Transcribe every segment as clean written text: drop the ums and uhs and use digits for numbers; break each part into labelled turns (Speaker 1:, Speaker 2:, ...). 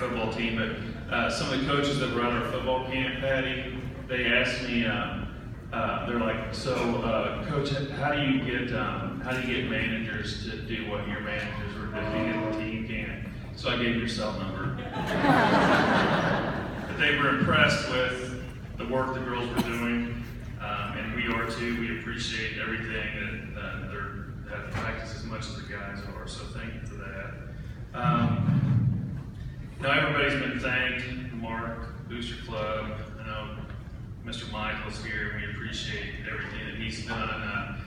Speaker 1: football team, but some of the coaches that run our football camp, Patty, they asked me, they're like, so Coach, how do you get managers to do what your managers were doing in the team camp? So I gave your cell number. But they were impressed with the work the girls were doing, and we are too. We appreciate everything that they practice as much as the guys are. So thank you for that. Now everybody's been thanked. Mark, Booster Club. I know Mr. Michael's here. We appreciate everything that he's done.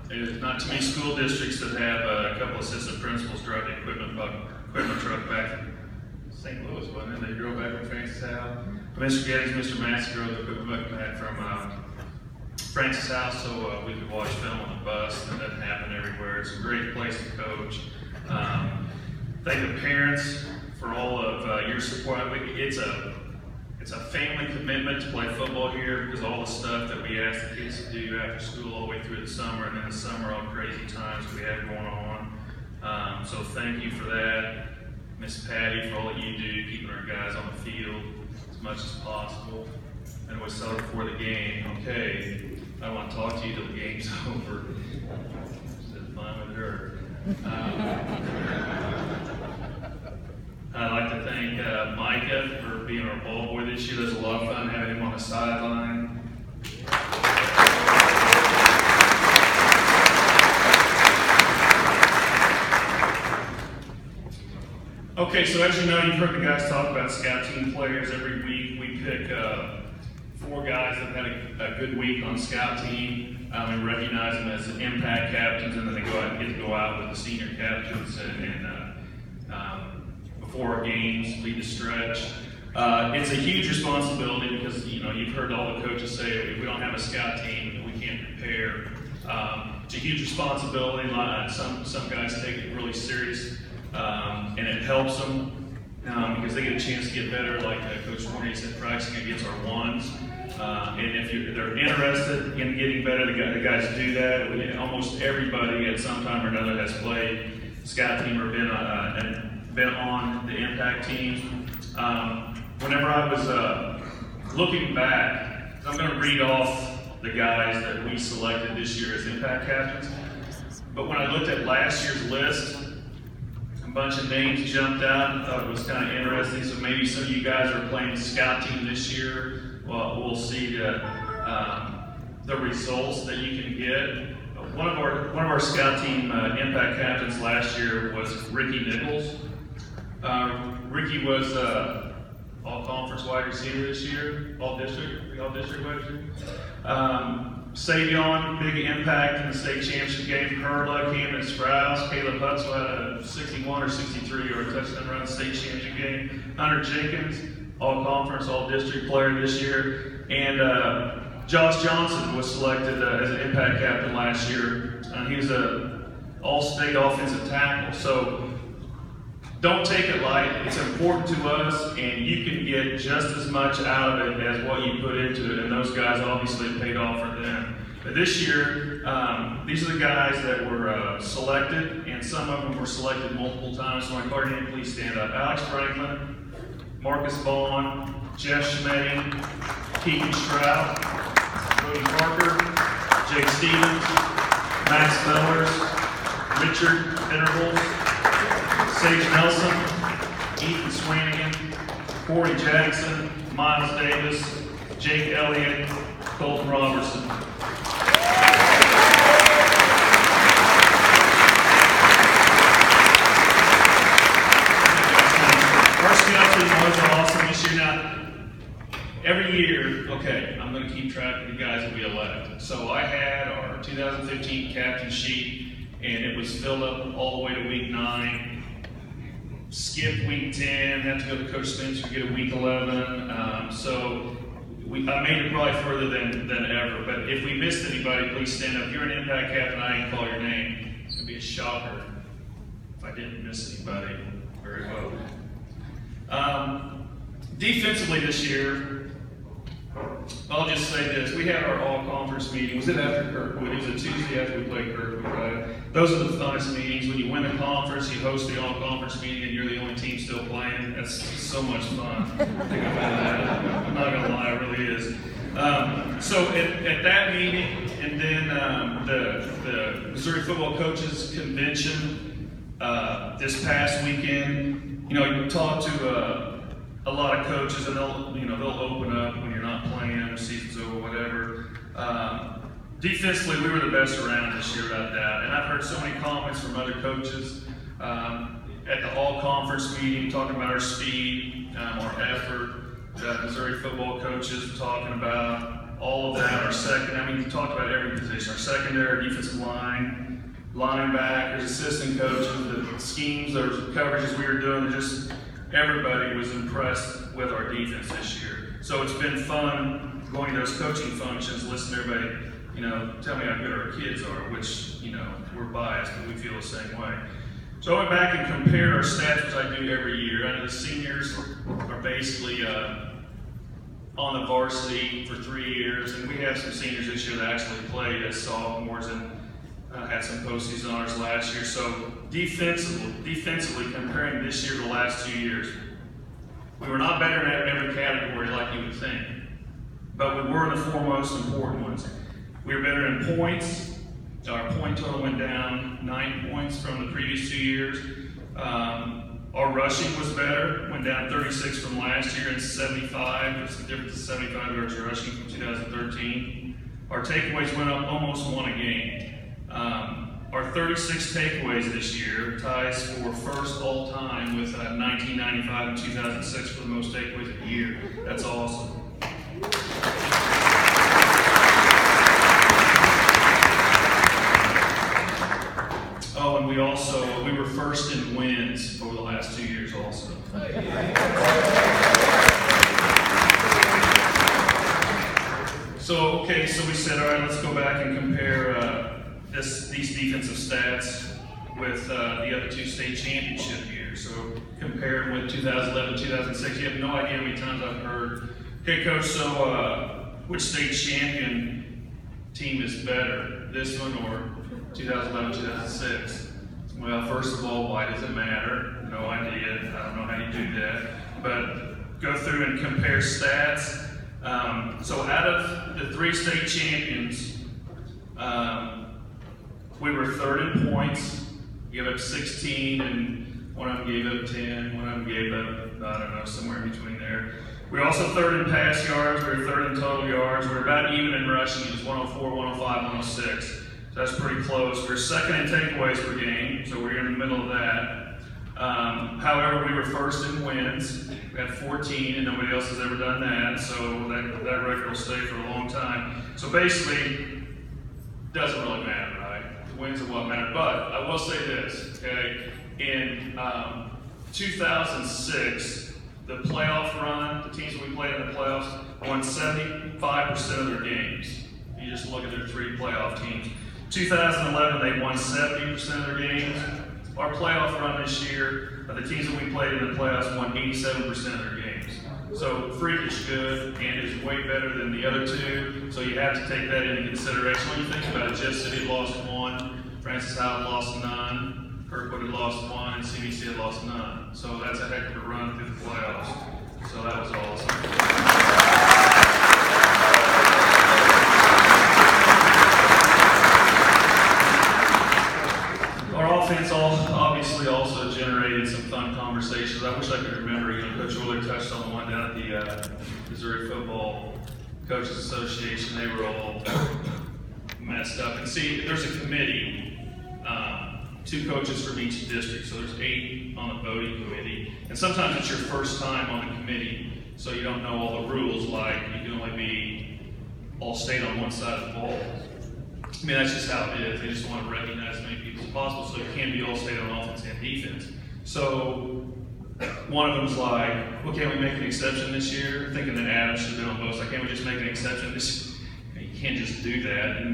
Speaker 1: There's not too many school districts that have a couple assistant principals drive the equipment truck back from St. Louis, wasn't it? They drove back from Francis House. Mr. Geddes, Mr. Massey drove the equipment back from Francis House so we could watch film on the bus. That doesn't happen everywhere. It's a great place to coach. Thank the parents for all of your support. It's a family commitment to play football here because all the stuff that we ask the kids to do after school all the way through the summer, and then the summer, all crazy times we have going on. So thank you for that. Miss Patty, for all that you do, keeping our guys on the field as much as possible. And we settle before the game. Okay, I don't want to talk to you till the game's over. It's fine with her. I'd like to thank Micah for being our ball boy this year. There's a lot of fun having him on the sideline. Okay, so as you know, you've heard the guys talk about scout team players. Every week we pick 4 guys that had a good week on scout team and recognize them as impact captains, and then they get to go out with the senior captains and before games, lead the stretch. It's a huge responsibility because you've heard all the coaches say if we don't have a scout team, we can't prepare. It's a huge responsibility. Some guys take it really serious, and it helps them because they get a chance to get better. Like Coach Morney said, practicing against our ones. And if they're interested in getting better, the guys do that. Almost everybody at some time or another has played scout team or been on the impact teams. Whenever I was looking back, I'm going to read off the guys that we selected this year as impact captains. But when I looked at last year's list, a bunch of names jumped out and thought it was kind of interesting. So maybe some of you guys are playing the scout team this year. Well, we'll see the results that you can get. One of our scout team impact captains last year was Ricky Nichols. Ricky was all-conference wide receiver this year, all-district wide receiver. Savion, big impact in the state championship game. Perla, Camden Sprouse, Caleb Hutzel had a 61 or 63-yard touchdown run in the state championship game. Hunter Jenkins, all-conference, all-district player this year. And Josh Johnson was selected as an impact captain last year. He was an all-state offensive tackle. So don't take it light. It's important to us, and you can get just as much out of it as what you put into it. And those guys obviously paid off for them. But this year, these are the guys that were selected, and some of them were selected multiple times. So my call your name, please stand up. Alex Franklin, Marcus Vaughn, Jeff Schmedding, Keegan Stroud, Brody Parker, Jake Stevens, Max Mellers, Richard Venables, Sage Nelson, Ethan Swanigan, Corey Jackson, Miles Davis, Jake Elliott, Colton Robertson. Our scout team was awesome this year. Now, every year, okay, I'm going to keep track of the guys that we elect. So I had our 2015 captain sheet, and it was filled up all the way to week 9. Skipped week 10, had to go to Coach Spencer to get a week 11. So I made it probably further than ever. But if we missed anybody, please stand up. If you're an impact captain, I ain't call your name. It'd be a shocker if I didn't miss anybody. Very well. Defensively this year, I'll just say this. We had our all-conference meeting. Was it after Kirkwood? It was a Tuesday after we played Kirkwood, right? those are the funnest meetings. When you win a conference, you host the all-conference meeting, and you're the only team still playing. That's so much fun. I'm not gonna lie, it really is. So at that meeting, and then the Missouri Football Coaches Convention this past weekend, you talk to a lot of coaches, and they'll open up when you're not playing, the season's over, whatever. Defensively, we were the best around this year, without doubt. And I've heard so many comments from other coaches at the all-conference meeting talking about our speed, our effort. Missouri football coaches were talking about all of that. Our second, we talked about every position. Our secondary, defensive line, linebackers, assistant coaches, the schemes, the coverages we were doing. Just everybody was impressed with our defense this year. So it's been fun going to those coaching functions, listening to everybody, tell me how good our kids are, which, we're biased, but we feel the same way. So I went back and compared our stats, which I do every year. I know the seniors are basically on the varsity for 3 years, and we have some seniors this year that actually played as sophomores and had some postseason honors last year. So defensively, comparing this year to the last 2 years, we were not better in every category like you would think, but we were in the 4 most important ones. We were better in points. Our point total went down 9 points from the previous 2 years. Our rushing was better, went down 36 from last year and 75. There's a difference of 75 yards rushing from 2013. Our takeaways went up almost 1 a game. Our 36 takeaways this year ties for first all time with 1995 and 2006 for the most takeaways of the year. That's awesome. Oh, and we were first in wins over the last 2 years also. So we said, all right, let's go back and compare these defensive stats with the other 2 state championship years. So compare them with 2011, 2006. You have no idea how many times I've heard, okay, coach, so which state champion team is better, this one or 2011, 2006? Well, first of all, why does it matter? No idea. I don't know how you do that. But go through and compare stats. So out of the 3 state champions, we were 3rd in points, gave up 16, and one of them gave up 10, one of them gave up, somewhere in between there. We were also 3rd in pass yards, we were 3rd in total yards, we were about even in rushing, it was 104, 105, 106. So that's pretty close. We're 2nd in takeaways per game, so we're in the middle of that. However, we were 1st in wins. We had 14, and nobody else has ever done that, so that record will stay for a long time. So basically, it doesn't really matter, right? The wins are what matter. But I will say this, okay? In 2006, the playoff run, the teams we played in the playoffs, won 75% of their games. You just look at their 3 playoff teams. 2011, they won 70% of their games. Our playoff run this year, the teams that we played in the playoffs won 87% of their games. So freakish good, and is way better than the other 2. So you have to take that into consideration. When you think about it, Jeff City lost 1, Francis Howard lost 9, Kirkwood had lost 1, and CBC had lost 9. So that's a heck of a run through the playoffs. So that was awesome. Our offense obviously also generated some fun conversations. I wish I could remember, Coach Euler touched on the one down at the Missouri Football Coaches Association. They were all messed up. And see, there's a committee, 2 coaches from each district, so there's 8 on the voting committee. And sometimes it's your first time on the committee, so you don't know all the rules, like you can only be all state on one side of the ball. That's just how it is. They just want to recognize as many people as possible, so it can be all state on offense and defense. So one of them's like, well, can't we make an exception this year? Thinking that Adam should have been on both sides. Can't we just make an exception? You can't just do that. And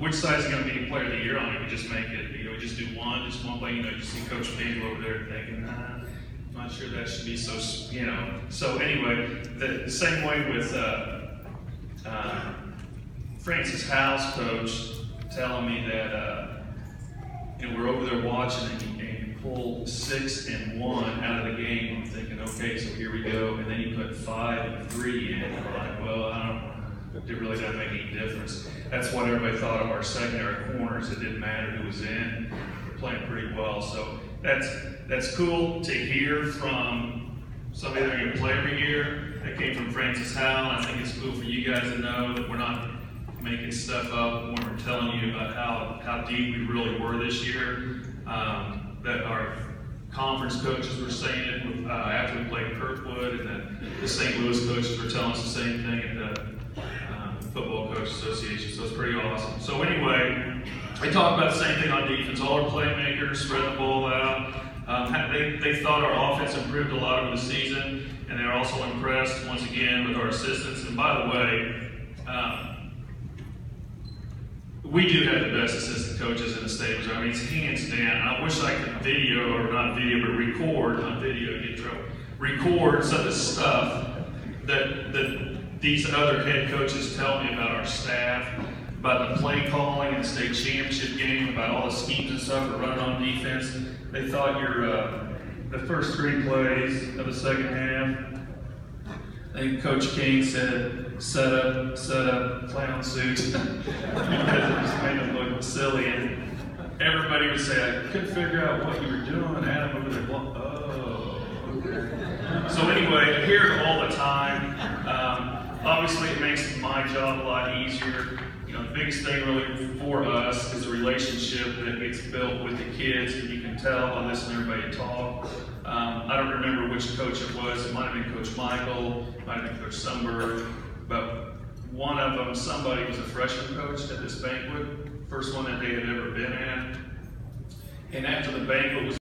Speaker 1: which side is going to be player of the year on it? We just make it, we just do one play. You see Coach Daniel over there thinking, I'm not sure that should be so, So anyway, the same way with Francis Howe's coach telling me that and we're over there watching, and he pulled 6 and 1 out of the game. I'm thinking, okay, so here we go. And then he put 5 and 3 in. And I'm like, well, it really doesn't make any difference. That's what everybody thought of our secondary corners. It didn't matter who was in. We're playing pretty well. So that's cool to hear from somebody that are going to play every year. That came from Francis Howell. I think it's cool for you guys to know that we're not making stuff up when we're telling you about how deep we really were this year. That our conference coaches were saying it after we played Kirkwood, and that the St. Louis coaches were telling us the same thing at the Football Coach Association. So it's pretty awesome. So anyway, they talked about the same thing on defense. All our playmakers spread the ball out. They thought our offense improved a lot over the season, and they were also impressed once again with our assistants. And by the way, we do have the best assistant coaches in the state of Missouri. I mean, it's hands down. I wish I could video, or not video, but record, not video, get in trouble, record some of the stuff that these other head coaches tell me about our staff, about the play calling in the state championship game, about all the schemes and stuff we're running on defense. They thought the first 3 plays of the second half, I think Coach King said, set up, clown suit, because it just made them look silly. And everybody would say, I couldn't figure out what you were doing, Adam, over there. Oh, okay. So anyway, I hear it all the time. Obviously, it makes my job a lot easier. You know, the biggest thing really for us is the relationship that gets built with the kids, and you can tell by listening to everybody talk. I don't remember which coach it was. It might have been Coach Michael, it might have been Coach Sumberg, but one of them, somebody was a freshman coach at this banquet, first one that they had ever been at. And after the banquet was